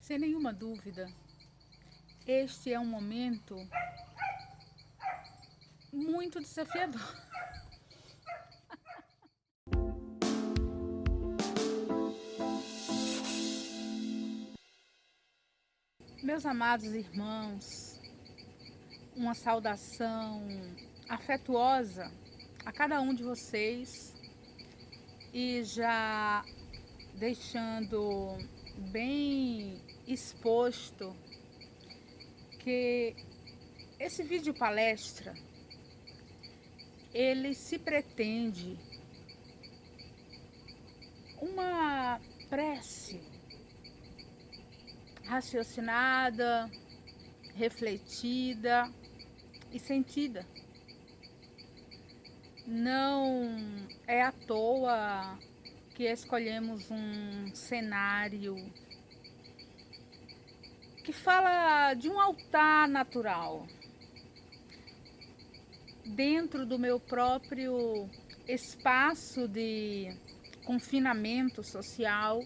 Sem nenhuma dúvida, este é um momento muito desafiador. Meus amados irmãos, uma saudação afetuosa a cada um de vocês e já deixando bem exposto que esse vídeo palestra ele se pretende uma prece raciocinada, refletida e sentida. Não é à toa que escolhemos um cenário que fala de um altar natural. Dentro do meu próprio espaço de confinamento social,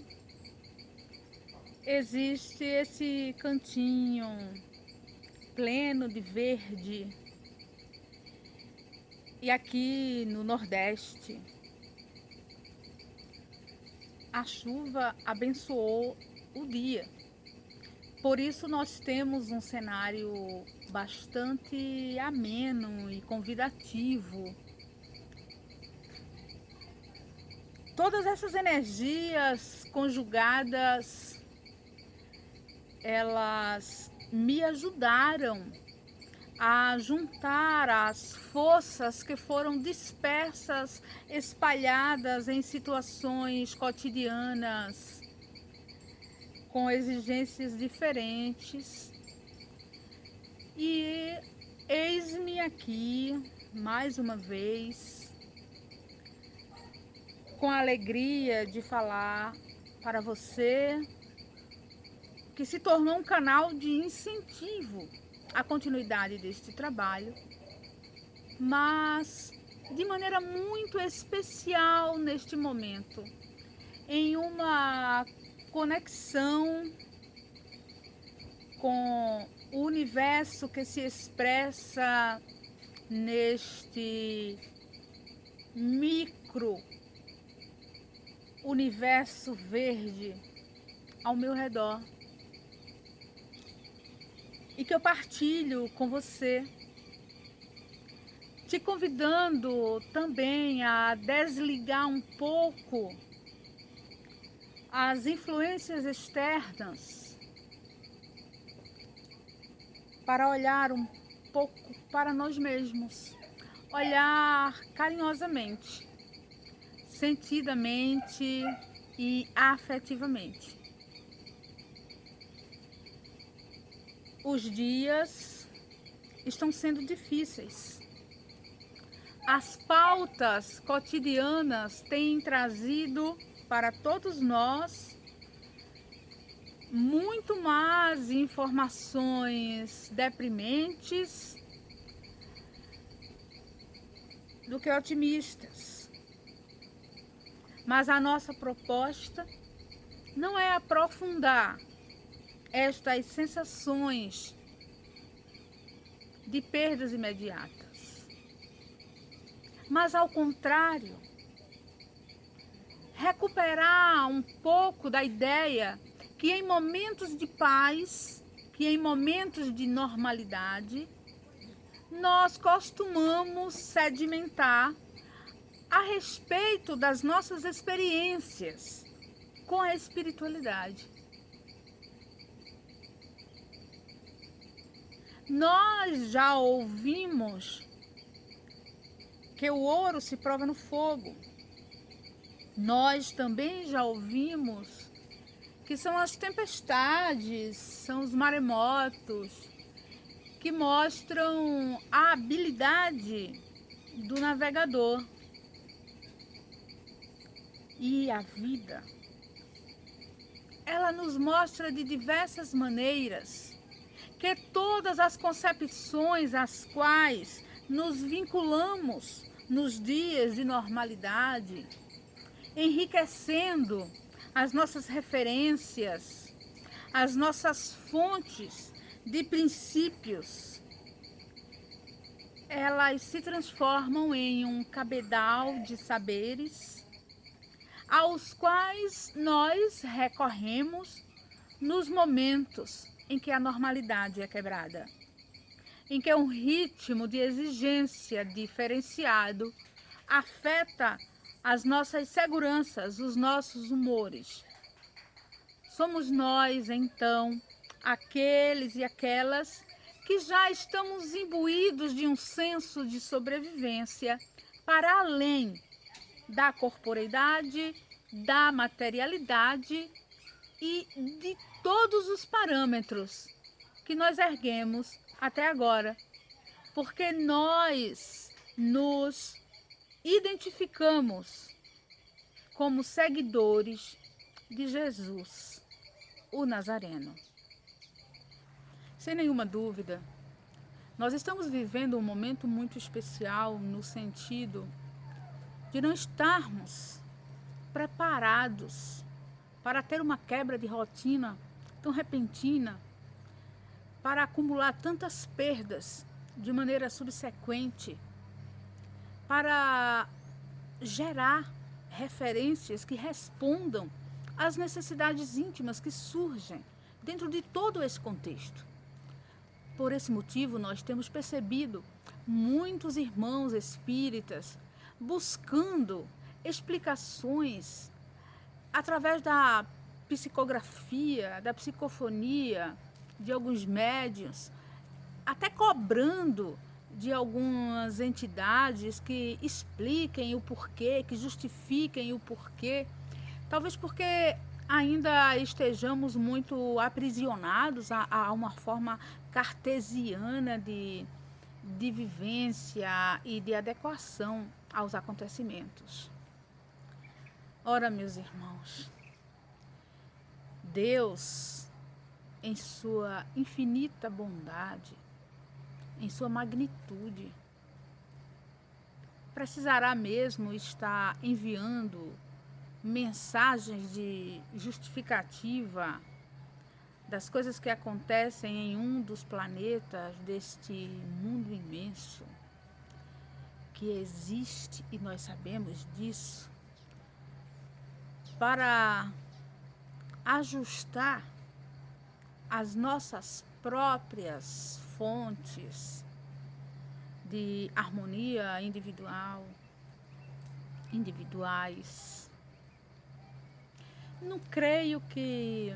existe esse cantinho pleno de verde. E aqui no Nordeste, a chuva abençoou o dia. Por isso nós temos um cenário bastante ameno e convidativo. Todas essas energias conjugadas, elas me ajudaram a juntar as forças que foram dispersas, espalhadas em situações cotidianas, com exigências diferentes. E eis-me aqui, mais uma vez, com a alegria de falar para você que se tornou um canal de incentivo à continuidade deste trabalho, mas de maneira muito especial neste momento, em uma conexão com o universo que se expressa neste micro universo verde ao meu redor. E que eu partilho com você, te convidando também a desligar um pouco as influências externas para olhar um pouco para nós mesmos, olhar carinhosamente, sentidamente e afetivamente. Os dias estão sendo difíceis. As pautas cotidianas têm trazido para todos nós muito mais informações deprimentes do que otimistas. Mas a nossa proposta não é aprofundar estas sensações de perdas imediatas, mas ao contrário, recuperar um pouco da ideia que em momentos de paz, que em momentos de normalidade, nós costumamos sedimentar a respeito das nossas experiências com a espiritualidade. Nós já ouvimos que o ouro se prova no fogo. Nós também já ouvimos que são as tempestades, são os maremotos, que mostram a habilidade do navegador. E a vida, ela nos mostra de diversas maneiras que todas as concepções às quais nos vinculamos nos dias de normalidade, enriquecendo as nossas referências, as nossas fontes de princípios, elas se transformam em um cabedal de saberes aos quais nós recorremos nos momentos em que a normalidade é quebrada, em que um ritmo de exigência diferenciado afeta as nossas seguranças, os nossos humores. Somos nós, então, aqueles e aquelas que já estamos imbuídos de um senso de sobrevivência para além da corporeidade, da materialidade e de todos os parâmetros que nós erguemos até agora, porque nós nos identificamos como seguidores de Jesus, o Nazareno. Sem nenhuma dúvida, nós estamos vivendo um momento muito especial no sentido de não estarmos preparados para ter uma quebra de rotina tão repentina, para acumular tantas perdas de maneira subsequente, para gerar referências que respondam às necessidades íntimas que surgem dentro de todo esse contexto. Por esse motivo, nós temos percebido muitos irmãos espíritas buscando explicações através da psicografia, da psicofonia, de alguns médiuns, até cobrando de algumas entidades que expliquem o porquê, que justifiquem o porquê. Talvez porque ainda estejamos muito aprisionados a uma forma cartesiana de vivência e de adequação aos acontecimentos. Ora, meus irmãos, Deus, em sua infinita bondade, em sua magnitude, precisará mesmo estar enviando mensagens de justificativa das coisas que acontecem em um dos planetas deste mundo imenso que existe, e nós sabemos disso, para ajustar as nossas próprias fontes de harmonia individuais. Não creio que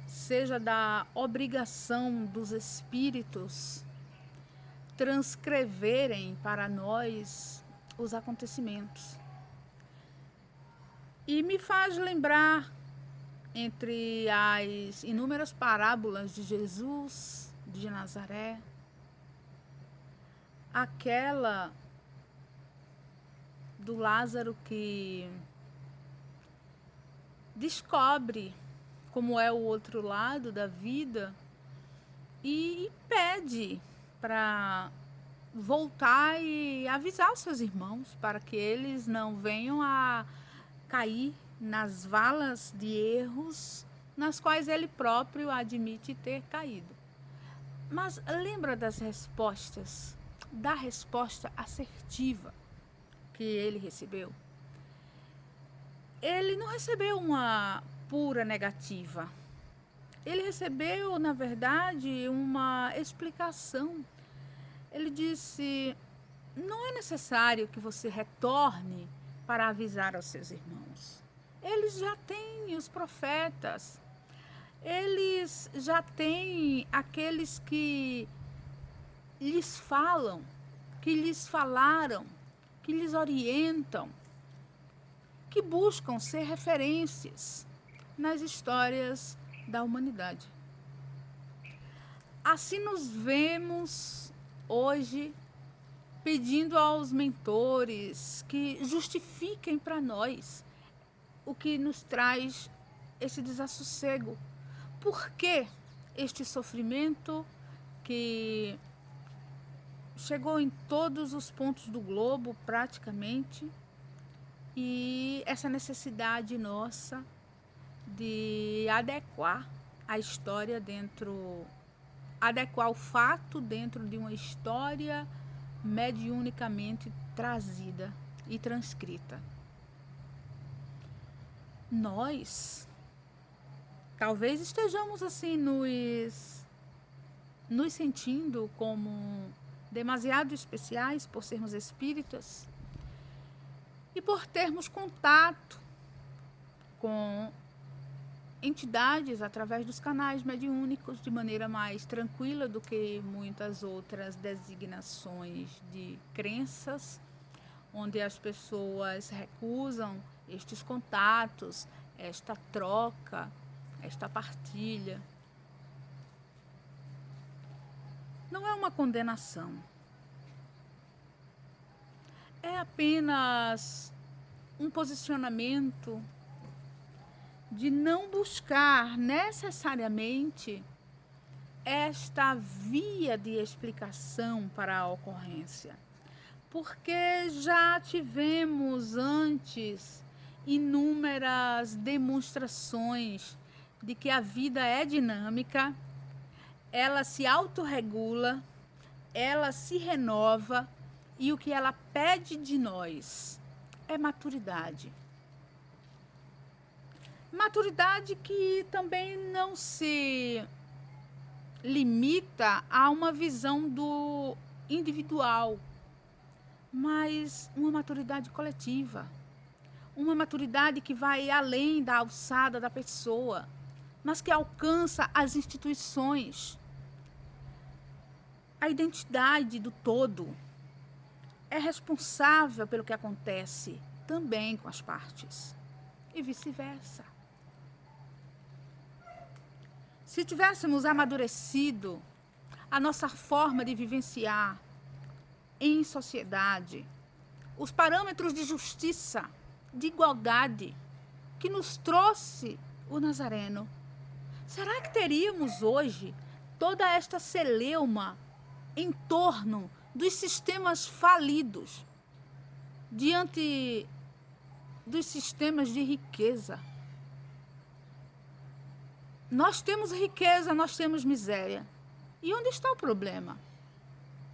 seja da obrigação dos espíritos transcreverem para nós os acontecimentos. E me faz lembrar, entre as inúmeras parábolas de Jesus de Nazaré, aquela do Lázaro que descobre como é o outro lado da vida e pede para voltar e avisar os seus irmãos para que eles não venham a cair nas valas de erros nas quais ele próprio admite ter caído. Mas lembra das respostas, da resposta assertiva que ele recebeu? Ele não recebeu uma pura negativa. Ele recebeu, na verdade, uma explicação. Ele disse: não é necessário que você retorne para avisar aos seus irmãos. Eles já têm os profetas. Eles já têm aqueles que lhes falam, que lhes falaram, que lhes orientam, que buscam ser referências nas histórias da humanidade. Assim nos vemos hoje pedindo aos mentores que justifiquem para nós o que nos traz esse desassossego. Por que este sofrimento que chegou em todos os pontos do globo praticamente, e essa necessidade nossa de adequar a história dentro, adequar o fato dentro de uma história mediunicamente trazida e transcrita. Nós talvez estejamos assim nos sentindo como demasiado especiais por sermos espíritas e por termos contato com entidades através dos canais mediúnicos de maneira mais tranquila do que muitas outras designações de crenças, onde as pessoas recusam estes contatos, esta troca, esta partilha. Não é uma condenação. É apenas um posicionamento de não buscar necessariamente esta via de explicação para a ocorrência, porque já tivemos antes inúmeras demonstrações de que a vida é dinâmica, ela se autorregula, ela se renova e o que ela pede de nós é maturidade. Maturidade que também não se limita a uma visão do individual, mas uma maturidade coletiva. Uma maturidade que vai além da alçada da pessoa, mas que alcança as instituições. A identidade do todo é responsável pelo que acontece também com as partes, e vice-versa. Se tivéssemos amadurecido a nossa forma de vivenciar em sociedade, os parâmetros de justiça, de igualdade que nos trouxe o Nazareno, será que teríamos hoje toda esta celeuma em torno dos sistemas falidos, diante dos sistemas de riqueza? Nós temos riqueza, nós temos miséria. E onde está o problema?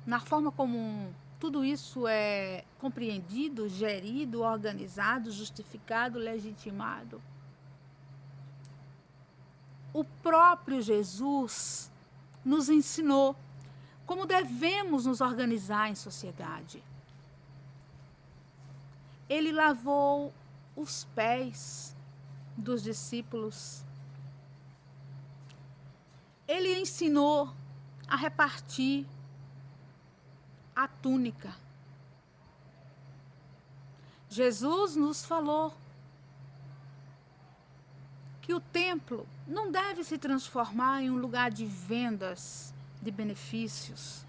Na forma como tudo isso é compreendido, gerido, organizado, justificado, legitimado. O próprio Jesus nos ensinou como devemos nos organizar em sociedade. Ele lavou os pés dos discípulos. Ele ensinou a repartir a túnica. Jesus nos falou que o templo não deve se transformar em um lugar de vendas de benefícios.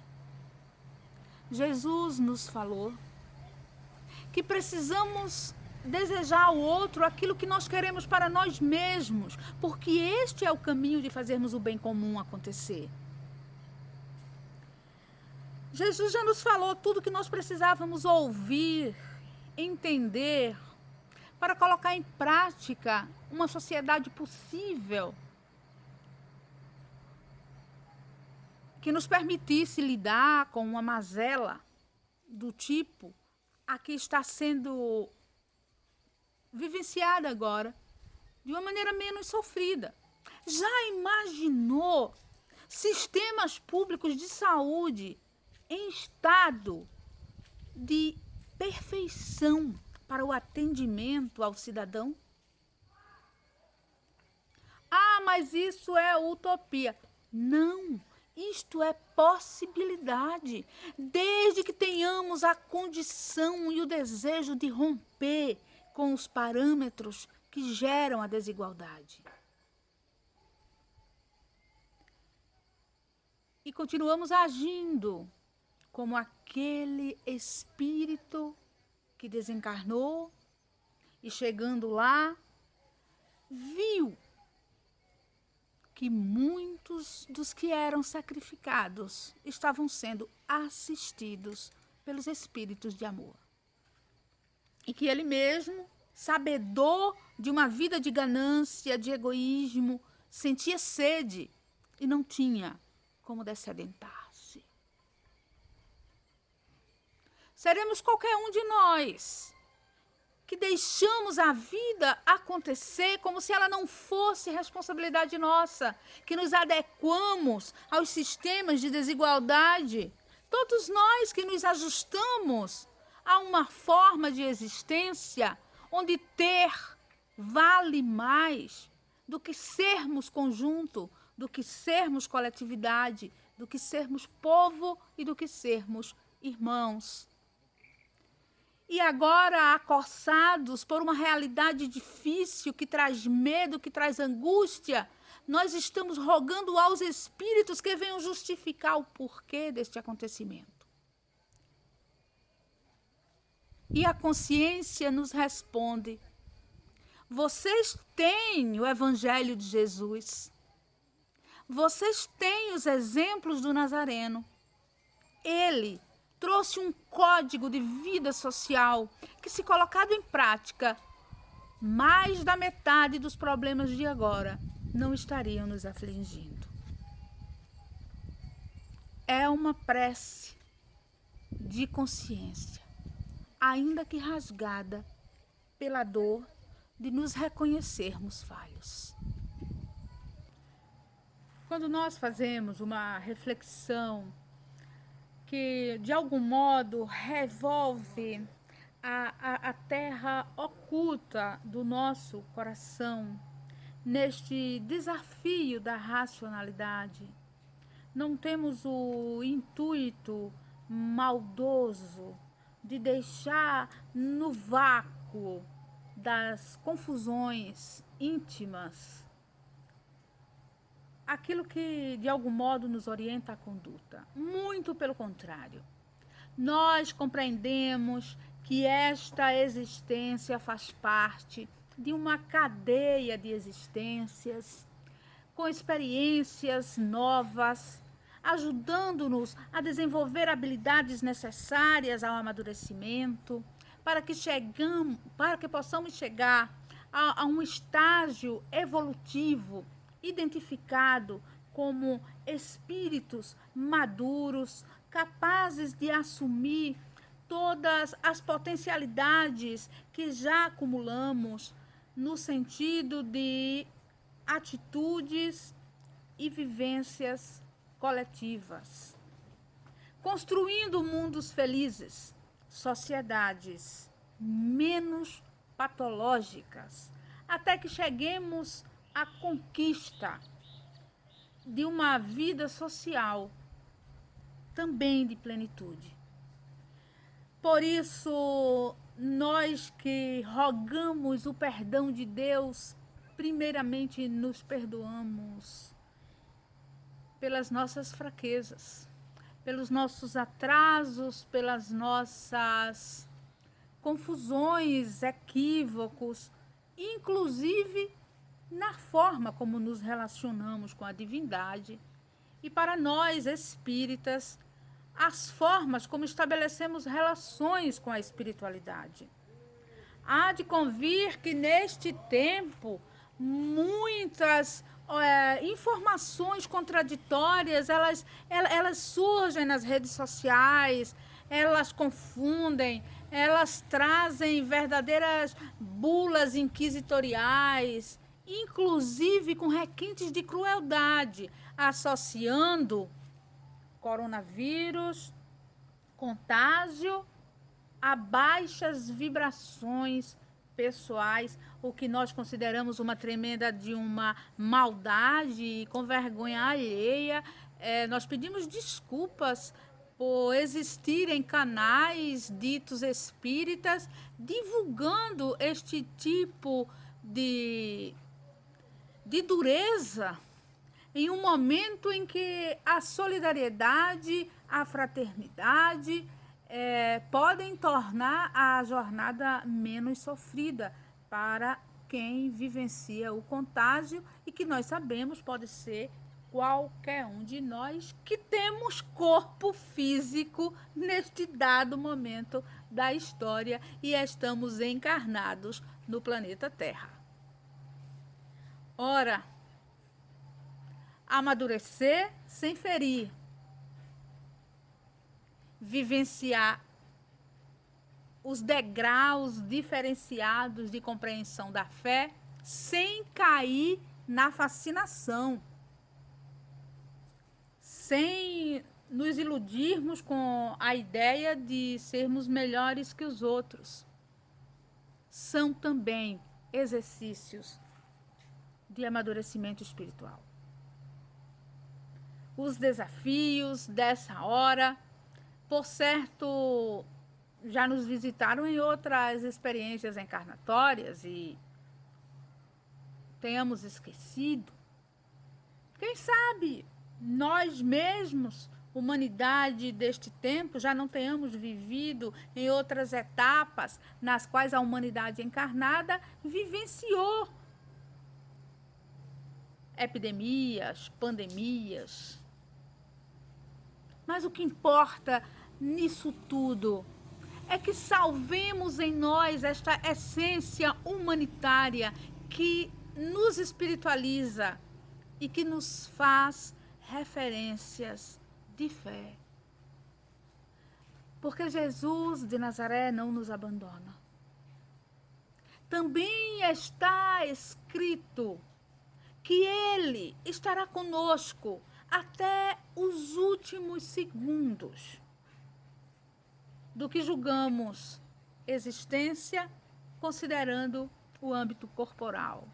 Jesus nos falou que precisamos desejar ao outro aquilo que nós queremos para nós mesmos, porque este é o caminho de fazermos o bem comum acontecer. Jesus já nos falou tudo o que nós precisávamos ouvir, entender, para colocar em prática uma sociedade possível que nos permitisse lidar com uma mazela do tipo a que está sendo vivenciada agora, de uma maneira menos sofrida. Já imaginou sistemas públicos de saúde em estado de perfeição para o atendimento ao cidadão? Ah, mas isso é utopia. Não, isto é possibilidade, desde que tenhamos a condição e o desejo de romper com os parâmetros que geram a desigualdade. E continuamos agindo como aquele espírito que desencarnou e, chegando lá, viu que muitos dos que eram sacrificados estavam sendo assistidos pelos espíritos de amor. E que ele mesmo, sabedor de uma vida de ganância, de egoísmo, sentia sede e não tinha como dessedentar-se. Seremos qualquer um de nós que deixamos a vida acontecer como se ela não fosse responsabilidade nossa, que nos adequamos aos sistemas de desigualdade. Todos nós que nos ajustamos a uma forma de existência onde ter vale mais do que sermos conjunto, do que sermos coletividade, do que sermos povo e do que sermos irmãos. E agora, acossados por uma realidade difícil que traz medo, que traz angústia, nós estamos rogando aos espíritos que venham justificar o porquê deste acontecimento. E a consciência nos responde: vocês têm o Evangelho de Jesus. Vocês têm os exemplos do Nazareno. Ele trouxe um código de vida social que, se colocado em prática, mais da metade dos problemas de agora não estariam nos afligindo. É uma prece de consciência, ainda que rasgada pela dor de nos reconhecermos falhos. Quando nós fazemos uma reflexão que, de algum modo, revolve a terra oculta do nosso coração, neste desafio da racionalidade, não temos o intuito maldoso de deixar no vácuo das confusões íntimas aquilo que, de algum modo, nos orienta a conduta. Muito pelo contrário. Nós compreendemos que esta existência faz parte de uma cadeia de existências com experiências novas, ajudando-nos a desenvolver habilidades necessárias ao amadurecimento, para que possamos chegar a um estágio evolutivo identificado como espíritos maduros, capazes de assumir todas as potencialidades que já acumulamos no sentido de atitudes e vivências coletivas, construindo mundos felizes, sociedades menos patológicas, até que cheguemos à conquista de uma vida social também de plenitude. Por isso, nós que rogamos o perdão de Deus, primeiramente nos perdoamos pelas nossas fraquezas, pelos nossos atrasos, pelas nossas confusões, equívocos, inclusive na forma como nos relacionamos com a divindade, e para nós espíritas, as formas como estabelecemos relações com a espiritualidade. Há de convir que neste tempo muitas informações contraditórias elas surgem nas redes sociais, elas confundem, elas trazem verdadeiras bulas inquisitoriais, inclusive com requintes de crueldade, associando coronavírus, contágio a baixas vibrações pessoais, o que nós consideramos uma tremenda de uma maldade e com vergonha alheia. Nós pedimos desculpas por existirem canais ditos espíritas divulgando este tipo de dureza em um momento em que a solidariedade, a fraternidade podem tornar a jornada menos sofrida para quem vivencia o contágio e que nós sabemos pode ser qualquer um de nós que temos corpo físico neste dado momento da história e estamos encarnados no planeta Terra. Ora, amadurecer sem ferir, vivenciar os degraus diferenciados de compreensão da fé sem cair na fascinação, sem nos iludirmos com a ideia de sermos melhores que os outros. São também exercícios de amadurecimento espiritual. Os desafios dessa hora, por certo, já nos visitaram em outras experiências encarnatórias e tenhamos esquecido. Quem sabe nós mesmos, humanidade deste tempo, já não tenhamos vivido em outras etapas nas quais a humanidade encarnada vivenciou epidemias, pandemias. Mas o que importa nisso tudo é que salvemos em nós esta essência humanitária que nos espiritualiza e que nos faz referências de fé. Porque Jesus de Nazaré não nos abandona. Também está escrito que Ele estará conosco até os últimos segundos do que julgamos existência, considerando o âmbito corporal.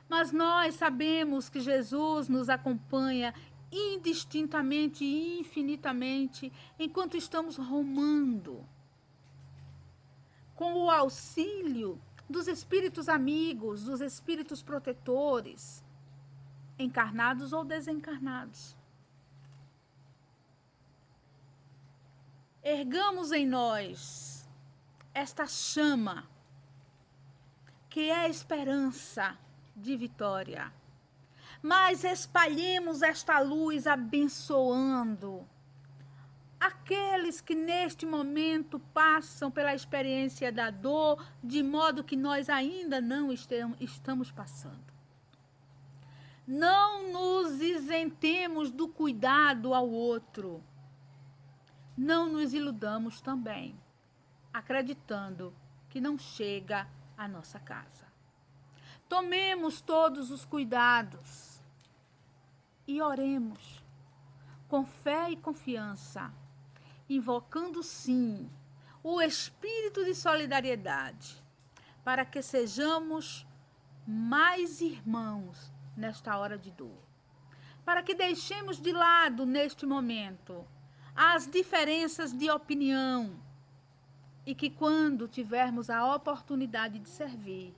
Mas nós sabemos que Jesus nos acompanha indistintamente e infinitamente enquanto estamos rumando, com o auxílio dos espíritos amigos, dos espíritos protetores, encarnados ou desencarnados. Ergamos em nós esta chama que é a esperança de vitória, mas espalhemos esta luz abençoando aqueles que neste momento passam pela experiência da dor, de modo que nós ainda não estamos passando. Não nos isentemos do cuidado ao outro. Não nos iludamos também, acreditando que não chega à nossa casa. Tomemos todos os cuidados e oremos com fé e confiança, invocando sim o espírito de solidariedade, para que sejamos mais irmãos nesta hora de dor, para que deixemos de lado neste momento as diferenças de opinião e que quando tivermos a oportunidade de servir,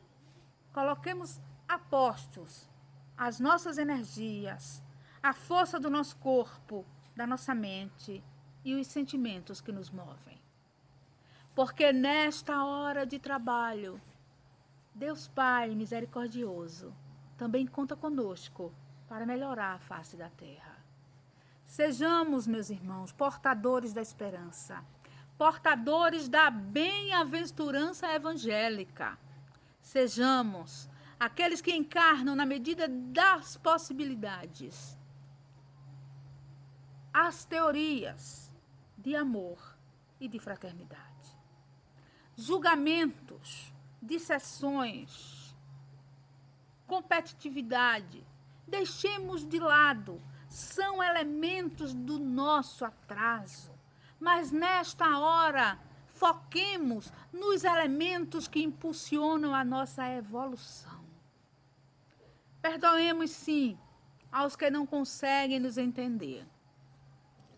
coloquemos a postos as nossas energias, a força do nosso corpo, da nossa mente e os sentimentos que nos movem. Porque nesta hora de trabalho, Deus Pai misericordioso também conta conosco para melhorar a face da terra. Sejamos, meus irmãos, portadores da esperança, portadores da bem-aventurança evangélica. Sejamos aqueles que encarnam na medida das possibilidades as teorias de amor e de fraternidade. Julgamentos, dissessões, competitividade, deixemos de lado, são elementos do nosso atraso. Mas nesta hora, foquemos nos elementos que impulsionam a nossa evolução. Perdoemos sim aos que não conseguem nos entender.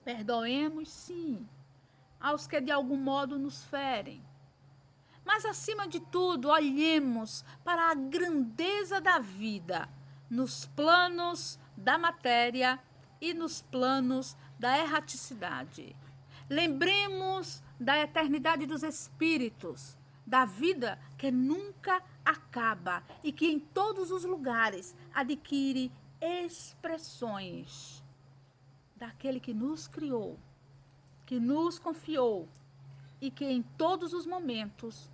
Perdoemos sim aos que de algum modo nos ferem. Mas, acima de tudo, olhemos para a grandeza da vida nos planos da matéria e nos planos da erraticidade. Lembremos da eternidade dos espíritos, da vida que nunca acaba e que em todos os lugares adquire expressões daquele que nos criou, que nos confiou e que em todos os momentos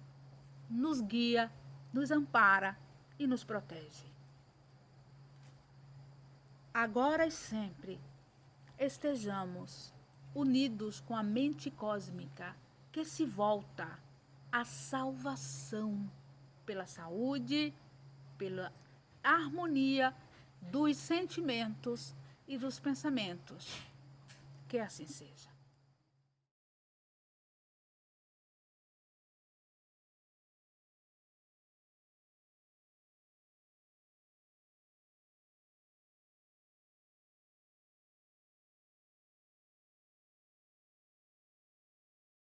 nos guia, nos ampara e nos protege. agora e sempre, estejamos unidos com a mente cósmica que se volta à salvação pela saúde, pela harmonia dos sentimentos e dos pensamentos. Que assim seja.